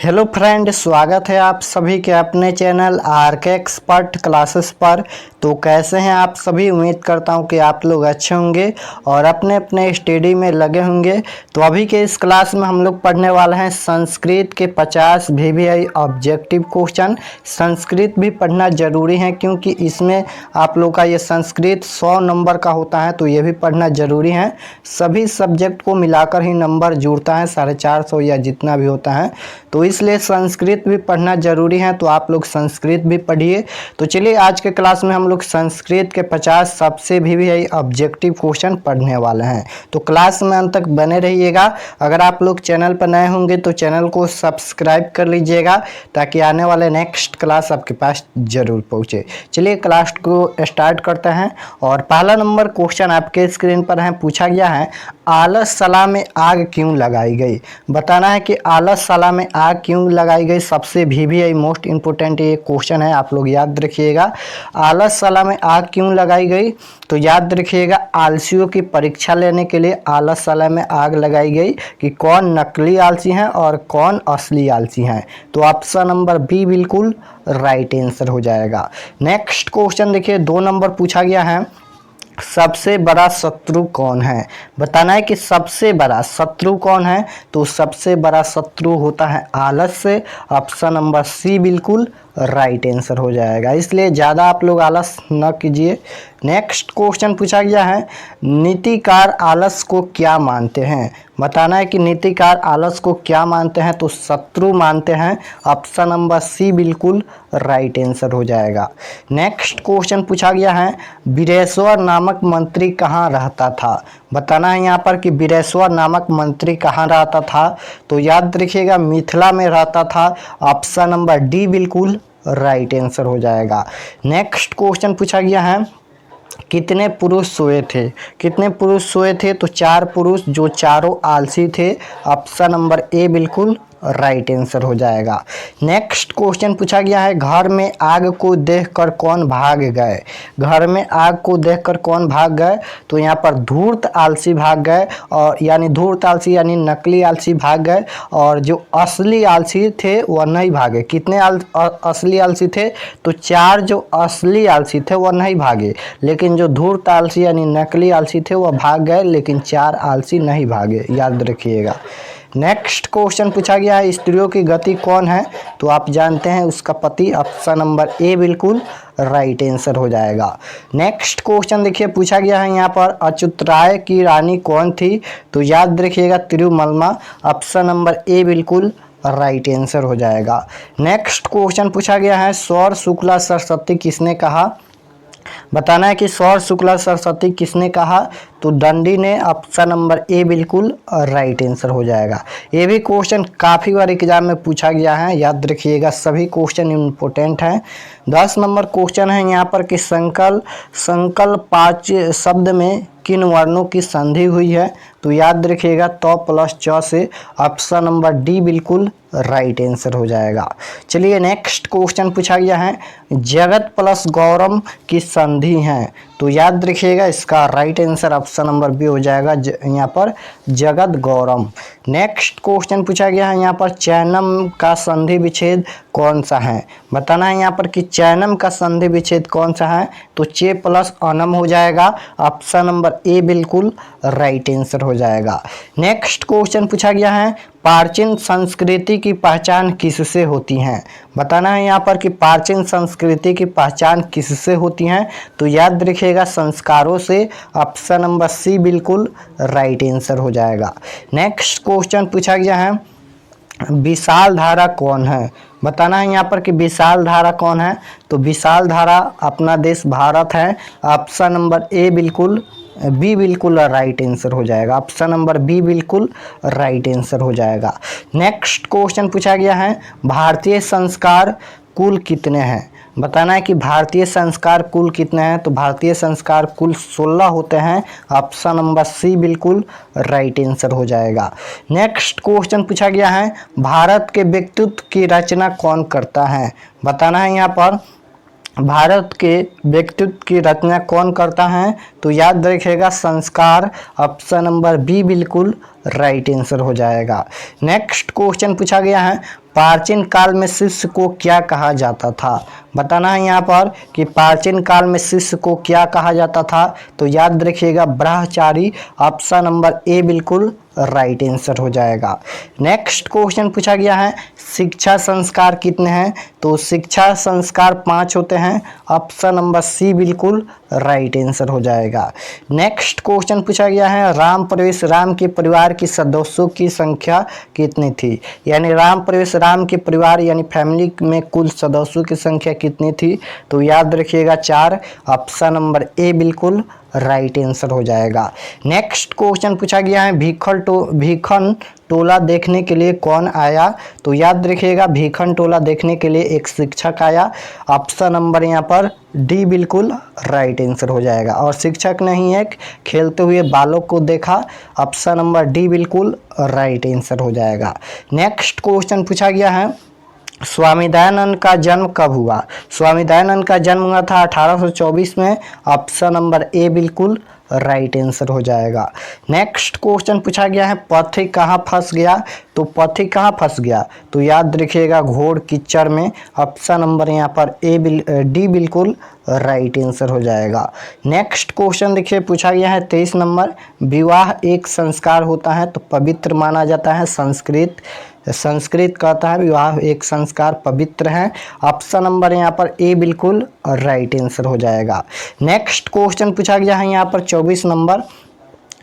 Hello friend, स्वागत है आप सभी के अपने चैनल आरके एक्सपर्ट क्लासेस पर। तो कैसे हैं आप सभी? उम्मीद करता हूं कि आप लोग अच्छे होंगे और अपने अपने स्टडी में लगे होंगे। तो अभी के इस क्लास में हम लोग पढ़ने वाले हैं संस्कृत के 50 VVI ऑब्जेक्टिव क्वेश्चन। संस्कृत भी पढ़ना ज़रूरी है क्योंकि इसमें आप लोग का ये संस्कृत 100 नंबर का होता है, तो ये भी पढ़ना ज़रूरी है। सभी सब्जेक्ट को मिलाकर ही नंबर जुड़ता है 450 या जितना भी होता है, तो इसलिए संस्कृत भी पढ़ना ज़रूरी है। तो आप लोग संस्कृत भी पढ़िए। तो चलिए आज के क्लास में हम लोग संस्कृत के 50 सबसे VVI ऑब्जेक्टिव क्वेश्चन पढ़ने वाले हैं। तो क्लास में अंत तक बने रहिएगा। अगर आप लोग चैनल पर नए होंगे तो चैनल को सब्सक्राइब कर लीजिएगा ताकि आने वाले नेक्स्ट क्लास आपके पास ज़रूर पहुँचे। चलिए क्लास को स्टार्ट करते हैं। और पहला नंबर क्वेश्चन आपके स्क्रीन पर है, पूछा गया है आलसशाला में आग क्यों लगाई गई। बताना है कि आलसशाला में आग क्यों लगाई गई। सबसे VVI मोस्ट इंपोर्टेंट ये क्वेश्चन है, आप लोग याद रखिएगा। आलसशाला में आग क्यों लगाई गई, तो याद रखिएगा आलसियों की परीक्षा लेने के लिए आलसशाला में आग लगाई गई कि कौन नकली आलसी हैं और कौन असली आलसी हैं। तो ऑप्शन नंबर बी बिल्कुल राइट आंसर हो जाएगा। नेक्स्ट क्वेश्चन देखिए, 2 नंबर पूछा गया है सबसे बड़ा शत्रु कौन है। बताना है कि सबसे बड़ा शत्रु कौन है, तो सबसे बड़ा शत्रु होता है आलस्य। ऑप्शन नंबर सी बिल्कुल राइट आंसर हो जाएगा, इसलिए ज़्यादा आप लोग आलस न कीजिए। नेक्स्ट क्वेश्चन पूछा गया है नीतिकार आलस को क्या मानते हैं। बताना है कि नीतिकार आलस को क्या मानते हैं, तो शत्रु मानते हैं। ऑप्शन नंबर सी बिल्कुल राइट आंसर हो जाएगा। नेक्स्ट क्वेश्चन पूछा गया है बीरेश्वर नामक मंत्री कहाँ रहता था। बताना है यहाँ पर कि बीरेश्वर नामक मंत्री कहाँ रहता था, तो याद रखिएगा मिथिला में रहता था। ऑप्शन नंबर डी बिल्कुल राइट आंसर हो जाएगा। नेक्स्ट क्वेश्चन पूछा गया है कितने पुरुष सोए थे। कितने पुरुष सोए थे, तो 4 पुरुष जो चारों आलसी थे। ऑप्शन नंबर ए बिल्कुल राइट आंसर हो जाएगा। नेक्स्ट क्वेश्चन पूछा गया है घर में आग को देखकर कौन भाग गए। घर में आग को देखकर कौन भाग गए, तो यहाँ पर धूर्त आलसी भाग गए, और यानी धूर्त आलसी यानी नकली आलसी भाग गए, और जो असली आलसी थे वह नहीं भागे। कितने असली आलसी थे, तो 4 जो असली आलसी थे वह नहीं भागे, लेकिन जो धूर्त आलसी यानी नकली आलसी थे वह भाग गए, लेकिन 4 आलसी नहीं भागे, याद रखिएगा। नेक्स्ट क्वेश्चन पूछा गया है स्त्रियों की गति कौन है, तो आप जानते हैं उसका पति। ऑप्शन नंबर ए बिल्कुल राइट आंसर हो जाएगा। नेक्स्ट क्वेश्चन देखिए, पूछा गया है यहाँ पर अच्युतराय की रानी कौन थी, तो याद रखिएगा तिरुमलमा। ऑप्शन नंबर ए बिल्कुल राइट आंसर हो जाएगा। नेक्स्ट क्वेश्चन पूछा गया है सौर शुक्ला सरस्वती किसने कहा। बताना है कि सौर शुक्ला सरस्वती किसने कहा, तो दंडी ने। ऑप्शन नंबर ए बिल्कुल राइट आंसर हो जाएगा। ये भी क्वेश्चन काफ़ी बार एग्जाम में पूछा गया है, याद रखिएगा सभी क्वेश्चन इम्पोर्टेंट हैं। 10 नंबर क्वेश्चन है यहाँ पर कि संकल्प 5 शब्द में किन वर्णों की संधि हुई है, तो याद रखिएगा तो प्लस च से। ऑप्शन नंबर डी बिल्कुल राइट आंसर हो जाएगा। चलिए नेक्स्ट क्वेश्चन पूछा गया है जगत प्लस गौरम की संधि है, तो याद रखिएगा इसका right answer option number B हो जाएगा, यहाँ पर जगत गौरम। नेक्स्ट क्वेश्चन पूछा गया है यहाँ पर चैनम का संधि विच्छेद कौन सा है। बताना है यहाँ पर कि चैनम का संधि विच्छेद कौन सा है, तो चे प्लस अनम हो जाएगा। ऑप्शन नंबर ए बिल्कुल राइट आंसर हो जाएगा। नेक्स्ट क्वेश्चन पूछा गया है प्राचीन संस्कृति की पहचान किससे होती है। बताना है यहाँ पर कि प्राचीन संस्कृति की पहचान किससे होती है, तो याद रखिएगा संस्कारों से। ऑप्शन नंबर सी बिल्कुल राइट आंसर हो जाएगा। नेक्स्ट क्वेश्चन पूछा गया है विशाल धारा कौन है। बताना है यहाँ पर कि विशाल धारा कौन है, तो विशाल धारा अपना देश भारत है। ऑप्शन नंबर ए बिल्कुल बी बिल्कुल राइट आंसर हो जाएगा। ऑप्शन नंबर बी बिल्कुल राइट आंसर हो जाएगा। नेक्स्ट क्वेश्चन पूछा गया है भारतीय संस्कार कुल कितने हैं। बताना है कि भारतीय संस्कार कुल कितने हैं, तो भारतीय संस्कार कुल 16 होते हैं। ऑप्शन नंबर सी बिल्कुल राइट आंसर हो जाएगा। नेक्स्ट क्वेश्चन पूछा गया है भारत के व्यक्तित्व की रचना कौन करता है। बताना है यहाँ पर भारत के व्यक्तित्व की रचना कौन करता है, तो याद रखिएगा संस्कार। ऑप्शन नंबर बी बिल्कुल राइट आंसर हो जाएगा। नेक्स्ट क्वेश्चन पूछा गया है प्राचीन काल में शिष्य को क्या कहा जाता था। बताना है यहाँ पर कि प्राचीन काल में शिष्य को क्या कहा जाता था। तो याद रखिएगा ब्रह्मचारी। ऑप्शन नंबर ए बिल्कुल राइट आंसर हो जाएगा। नेक्स्ट क्वेश्चन पूछा गया है शिक्षा संस्कार कितने हैं। तो शिक्षा संस्कार 5 होते हैं। ऑप्शन नंबर सी बिल्कुल राइट आंसर हो जाएगा। नेक्स्ट क्वेश्चन पूछा गया है राम प्रवेश राम के परिवार के सदस्यों की संख्या कितनी थी। यानी राम प्रवेश राम के परिवार यानी फैमिली में कुल सदस्यों की संख्या कितनी थी। तो याद रखिएगा 4। ऑप्शन नंबर ए बिल्कुल राइट आंसर हो जाएगा। नेक्स्ट क्वेश्चन पूछा गया है भीखन टोला देखने के लिए कौन आया। तो याद रखिएगा भीखन टोला देखने के लिए एक शिक्षक आया। ऑप्शन नंबर यहाँ पर डी बिल्कुल राइट आंसर हो जाएगा। और शिक्षक नहीं एक खेलते हुए बालक को देखा। ऑप्शन नंबर डी बिल्कुल राइट आंसर हो जाएगा। नेक्स्ट क्वेश्चन पूछा गया है स्वामी दयानंद का जन्म कब हुआ। स्वामी दयानंद का जन्म हुआ था 1824 में। ऑप्शन नंबर ए बिल्कुल राइट आंसर हो जाएगा। नेक्स्ट क्वेश्चन पूछा गया है पथिक कहाँ फंस गया। तो पथिक कहाँ फंस गया। तो याद रखिएगा घोर कीचड़ में। ऑप्शन नंबर यहाँ पर डी बिल्कुल राइट आंसर हो जाएगा। नेक्स्ट क्वेश्चन देखिए पूछा गया है 23 नंबर विवाह एक संस्कार होता है तो पवित्र माना जाता है। संस्कृत कहता है विवाह एक संस्कार पवित्र है। ऑप्शन नंबर यहाँ पर ए बिल्कुल राइट आंसर हो जाएगा। नेक्स्ट क्वेश्चन पूछा गया है यहाँ पर 24 नंबर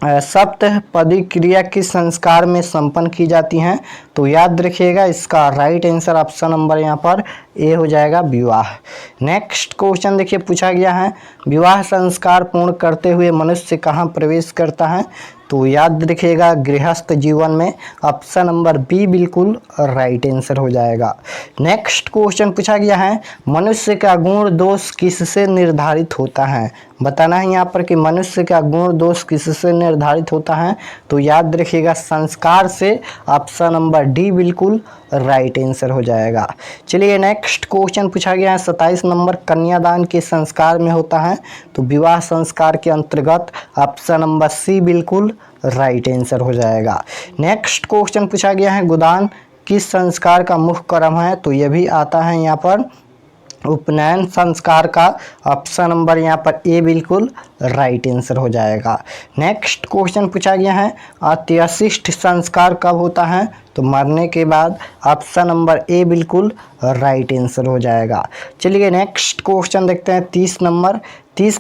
सप्तपदी क्रिया किस संस्कार में संपन्न की जाती हैं। तो याद रखिएगा इसका राइट आंसर ऑप्शन नंबर यहाँ पर ए हो जाएगा विवाह। नेक्स्ट क्वेश्चन देखिए पूछा गया है विवाह संस्कार पूर्ण करते हुए मनुष्य कहाँ प्रवेश करता है। तो याद रखिएगा गृहस्थ जीवन में। ऑप्शन नंबर बी बिल्कुल राइट आंसर हो जाएगा। नेक्स्ट क्वेश्चन पूछा गया है मनुष्य का गुण दोष किससे निर्धारित होता है। बताना है यहाँ पर कि मनुष्य का गुण दोष किससे निर्धारित होता है। तो याद रखिएगा संस्कार से। ऑप्शन नंबर डी बिल्कुल राइट आंसर हो जाएगा। चलिए नेक्स्ट क्वेश्चन पूछा गया है 27 नंबर कन्यादान के संस्कार में होता है तो विवाह संस्कार के अंतर्गत। ऑप्शन नंबर सी बिल्कुल राइट आंसर हो जाएगा। नेक्स्ट क्वेश्चन पूछा गया है गोदान किस संस्कार का मुख्य क्रम है। तो यह भी आता है यहाँ पर उपनयन संस्कार का। ऑप्शन नंबर यहाँ पर ए बिल्कुल राइट आंसर हो जाएगा। नेक्स्ट क्वेश्चन पूछा गया है अंत्येष्टि संस्कार कब होता है। तो मरने के बाद। ऑप्शन नंबर ए बिल्कुल राइट आंसर हो जाएगा। चलिए नेक्स्ट क्वेश्चन देखते हैं 30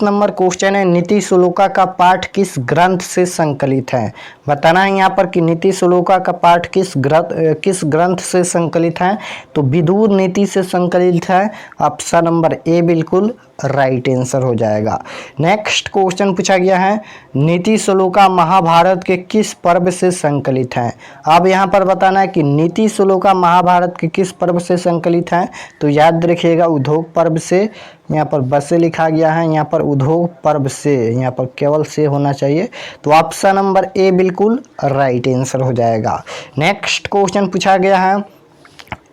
नंबर क्वेश्चन है नीति श्लोका का पाठ किस ग्रंथ से संकलित है। बताना है यहाँ पर कि नीति श्लोका का पाठ किस ग्रंथ से संकलित है। तो विदुर नीति से संकलित है। ऑप्शन नंबर ए बिल्कुल राइट आंसर हो जाएगा। नेक्स्ट क्वेश्चन पूछा गया है नीति श्लोका महाभारत के किस पर्व से संकलित है। अब यहाँ पर बताना है कि नीति श्लोका महाभारत के किस पर्व से संकलित है। तो याद रखिएगा उद्योग पर्व से। यहाँ पर बस से लिखा गया है यहाँ पर उद्योग पर्व से। यहाँ पर केवल से होना चाहिए। तो ऑप्शन नंबर ए बिल्कुल राइट आंसर हो जाएगा। नेक्स्ट क्वेश्चन पूछा गया है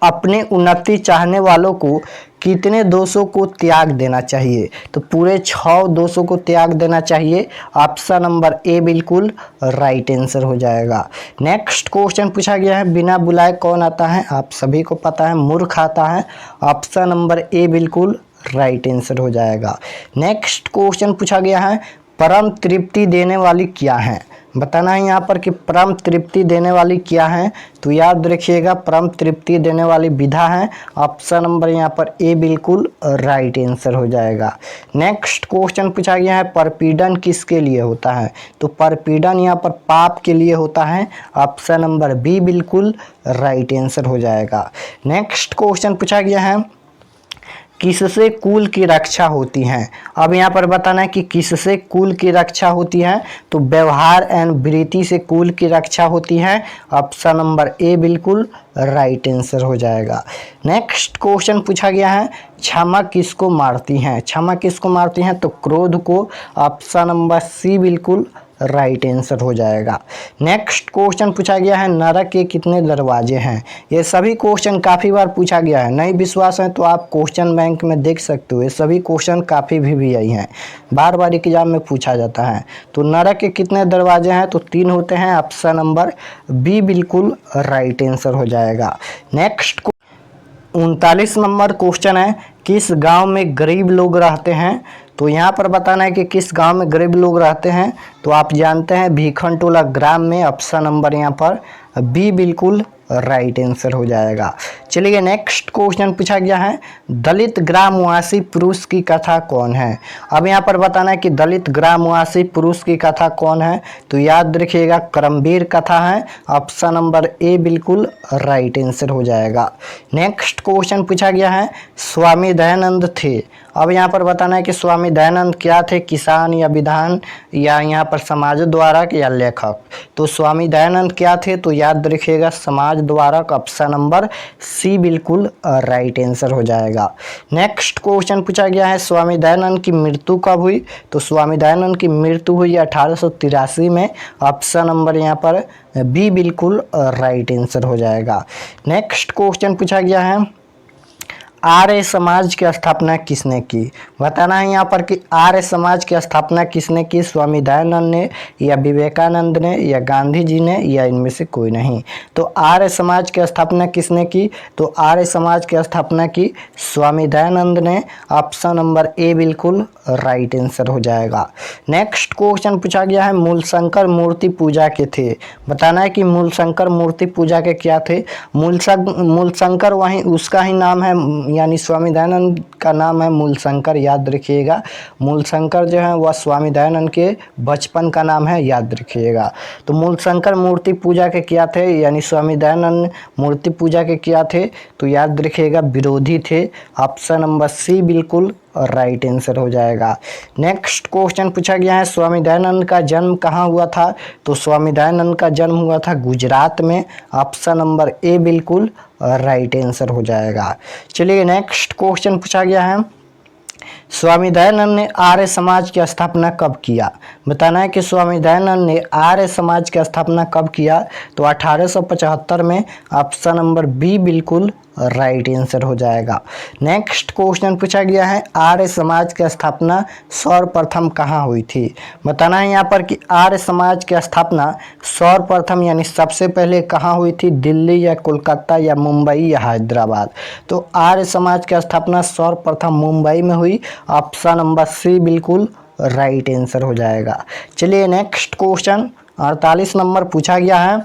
अपने उन्नति चाहने वालों को कितने दोषों को त्याग देना चाहिए। तो पूरे 6 दोषों को त्याग देना चाहिए। ऑप्शन नंबर ए बिल्कुल राइट आंसर हो जाएगा। नेक्स्ट क्वेश्चन पूछा गया है बिना बुलाए कौन आता है। आप सभी को पता है मूर्ख आता है। ऑप्शन नंबर ए बिल्कुल राइट आंसर हो जाएगा। नेक्स्ट क्वेश्चन पूछा गया है परम तृप्ति देने वाली क्या है। बताना है यहाँ पर कि परम तृप्ति देने वाली क्या है। तो याद रखिएगा परम तृप्ति देने वाली विधा है। ऑप्शन नंबर यहाँ पर ए बिल्कुल राइट आंसर हो जाएगा। नेक्स्ट क्वेश्चन पूछा गया है परपीड़न किसके लिए होता है। तो परपीड़न यहाँ पर पाप के लिए होता है। ऑप्शन नंबर बी बिल्कुल राइट आंसर हो जाएगा। नेक्स्ट क्वेश्चन पूछा गया है किससे कुल की रक्षा होती है। अब यहाँ पर बताना है कि किससे कुल की रक्षा होती है। तो व्यवहार एंड वृत्ति से कुल की रक्षा होती है। ऑप्शन नंबर ए बिल्कुल राइट आंसर हो जाएगा। नेक्स्ट क्वेश्चन पूछा गया है क्षमा किसको मारती हैं। क्षमा किसको मारती हैं। तो क्रोध को। ऑप्शन नंबर सी बिल्कुल राइट आंसर हो जाएगा। नेक्स्ट क्वेश्चन पूछा गया है नरक के कितने दरवाजे हैं। ये सभी क्वेश्चन काफ़ी बार पूछा गया है, नहीं विश्वास है तो आप क्वेश्चन बैंक में देख सकते हो। ये सभी क्वेश्चन काफ़ी भी आई हैं, बार बार एग्जाम में पूछा जाता है। तो नरक के कितने दरवाजे हैं, तो 3 होते हैं। ऑप्शन नंबर बी बिल्कुल राइट आंसर हो जाएगा। नेक्स्ट 39 नंबर क्वेश्चन है किस गांव में गरीब लोग रहते हैं। तो यहाँ पर बताना है कि किस गांव में गरीब लोग रहते हैं। तो आप जानते हैं भीखनटोला ग्राम में। ऑप्शन नंबर यहाँ पर बी बिल्कुल राइट आंसर हो जाएगा। चलिए नेक्स्ट क्वेश्चन पूछा गया है दलित ग्रामवासी पुरुष की कथा कौन है। अब यहाँ पर बताना है कि दलित ग्रामवासी पुरुष की कथा कौन है। तो याद रखिएगा करमवीर कथा है। ऑप्शन नंबर ए बिल्कुल राइट आंसर हो जाएगा। नेक्स्ट क्वेश्चन पूछा गया है स्वामी दयानंद थे। अब यहाँ पर बताना है कि स्वामी दयानंद क्या थे, किसान या विधान या यहाँ पर समाज द्वारक या लेखक। तो स्वामी दयानंद क्या थे, तो याद रखिएगा समाज द्वारक। ऑप्शन नंबर सी बिल्कुल राइट आंसर हो जाएगा। नेक्स्ट क्वेश्चन पूछा गया है स्वामी दयानंद की मृत्यु कब हुई। तो स्वामी दयानंद की मृत्यु हुई 1883 में। ऑप्शन नंबर यहाँ पर बी बिल्कुल राइट आंसर हो जाएगा। नेक्स्ट क्वेश्चन पूछा गया है आर्य समाज की स्थापना किसने की। बताना है यहाँ पर कि आर्य समाज की स्थापना किसने की, स्वामी दयानंद ने या विवेकानंद ने या गांधी जी ने या इनमें से कोई नहीं। तो आर्य समाज की स्थापना किसने की, तो आर्य समाज की स्थापना की स्वामी दयानंद ने। ऑप्शन नंबर ए बिल्कुल राइट आंसर हो जाएगा। नेक्स्ट क्वेश्चन पूछा गया है मूलशंकर मूर्ति पूजा के थे। बताना है कि मूलशंकर मूर्ति पूजा के क्या थे। मूलशंकर वहीं उसका ही नाम है, यानी स्वामी दयानंद का नाम है मूलशंकर। याद रखिएगा मूलशंकर जो है वह स्वामी दयानंद के बचपन का नाम है, याद रखिएगा। तो मूलशंकर मूर्ति पूजा के क्या थे, यानी स्वामी दयानंद मूर्ति पूजा के क्या थे, तो याद रखिएगा विरोधी थे। ऑप्शन नंबर सी बिल्कुल राइट आंसर हो जाएगा। नेक्स्ट क्वेश्चन पूछा गया है स्वामी दयानंद का जन्म कहाँ हुआ था। तो स्वामी दयानंद का जन्म हुआ था गुजरात में। ऑप्शन नंबर ए बिल्कुल राइट आंसर हो जाएगा। चलिए नेक्स्ट क्वेश्चन पूछा गया है स्वामी दयानंद ने आर्य समाज की स्थापना कब किया। बताना है कि स्वामी दयानंद ने आर्य समाज की स्थापना कब किया। तो 1875 में। ऑप्शन नंबर बी बिल्कुल राइट आंसर हो जाएगा। नेक्स्ट क्वेश्चन पूछा गया है आर्य समाज की स्थापना सर्वप्रथम कहाँ हुई थी। बताना है यहाँ पर कि आर्य समाज की स्थापना सर्वप्रथम यानी सबसे पहले कहाँ हुई थी, दिल्ली या कोलकाता या मुंबई या हैदराबाद। तो आर्य समाज की स्थापना सर्वप्रथम मुंबई में हुई। ऑप्शन नंबर सी बिल्कुल राइट आंसर हो जाएगा। चलिए नेक्स्ट क्वेश्चन 48 नंबर पूछा गया है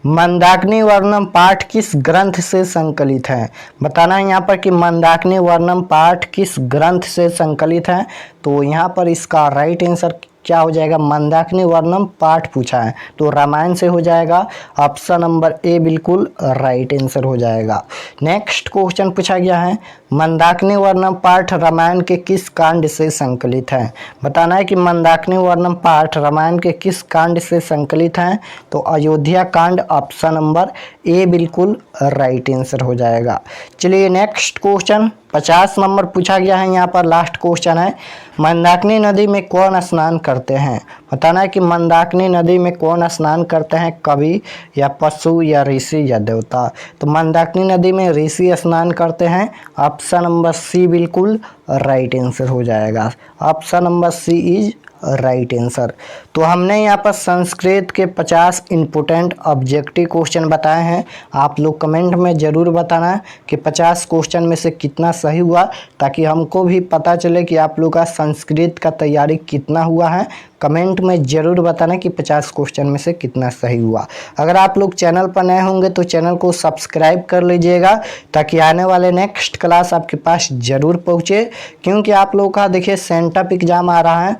मंदाकिनी वर्णम पाठ किस ग्रंथ से संकलित है। बताना है यहाँ पर कि मंदाकिनी वर्णम पाठ किस ग्रंथ से संकलित है। तो यहाँ पर इसका राइट आंसर क्या हो जाएगा, मंदाकिनी वर्णम पाठ पूछा है तो रामायण से हो जाएगा। ऑप्शन नंबर ए बिल्कुल राइट आंसर हो जाएगा। नेक्स्ट क्वेश्चन पूछा गया है मंदाकिनी वर्णम पाठ रामायण के किस कांड से संकलित है। बताना है कि मंदाकिनी वर्णम पाठ रामायण के किस कांड से संकलित है। तो अयोध्या कांड। ऑप्शन नंबर ए बिल्कुल राइट आंसर हो जाएगा। चलिए नेक्स्ट क्वेश्चन 50 नंबर पूछा गया है। यहाँ पर लास्ट क्वेश्चन है मंदाकिनी नदी में कौन स्नान करते हैं। बताना है कि मंदाकिनी नदी में कौन स्नान करते हैं, कवि या पशु या ऋषि या देवता। तो मंदाकिनी नदी में ऋषि स्नान करते हैं। ऑप्शन नंबर सी बिल्कुल राइट आंसर हो जाएगा। Option number C is right answer. तो हमने यहाँ पर संस्कृत के 50 इम्पोर्टेंट ऑब्जेक्टिव क्वेश्चन बताए हैं। आप लोग कमेंट में ज़रूर बताना कि 50 क्वेश्चन में से कितना सही हुआ, ताकि हमको भी पता चले कि आप लोग का संस्कृत का तैयारी कितना हुआ है। कमेंट में ज़रूर बताना कि 50 क्वेश्चन में से कितना सही हुआ। अगर आप लोग चैनल पर नए होंगे तो चैनल को सब्सक्राइब कर लीजिएगा, ताकि आने वाले नेक्स्ट क्लास आपके पास ज़रूर पहुँचे। क्योंकि आप लोग का देखिए सेंटअप एग्ज़ाम आ रहा है।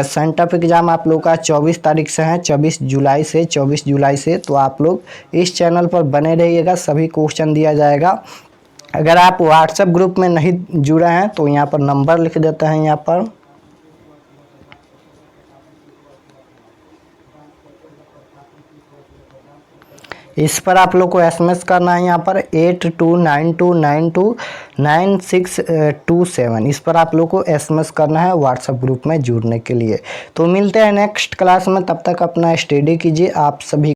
सेंटअप एग्ज़ाम आप लोग का 24 तारीख से है, 24 जुलाई से। तो आप लोग इस चैनल पर बने रहिएगा, सभी क्वेश्चन दिया जाएगा। अगर आप व्हाट्सएप ग्रुप में नहीं जुड़े हैं तो यहाँ पर नंबर लिख देते हैं। यहाँ पर इस पर आप लोग को एसएमएस करना है यहाँ पर 8292929627। इस पर आप लोग को एसएमएस करना है व्हाट्सएप ग्रुप में जुड़ने के लिए। तो मिलते हैं नेक्स्ट क्लास में, तब तक अपना स्टडी कीजिए आप सभी।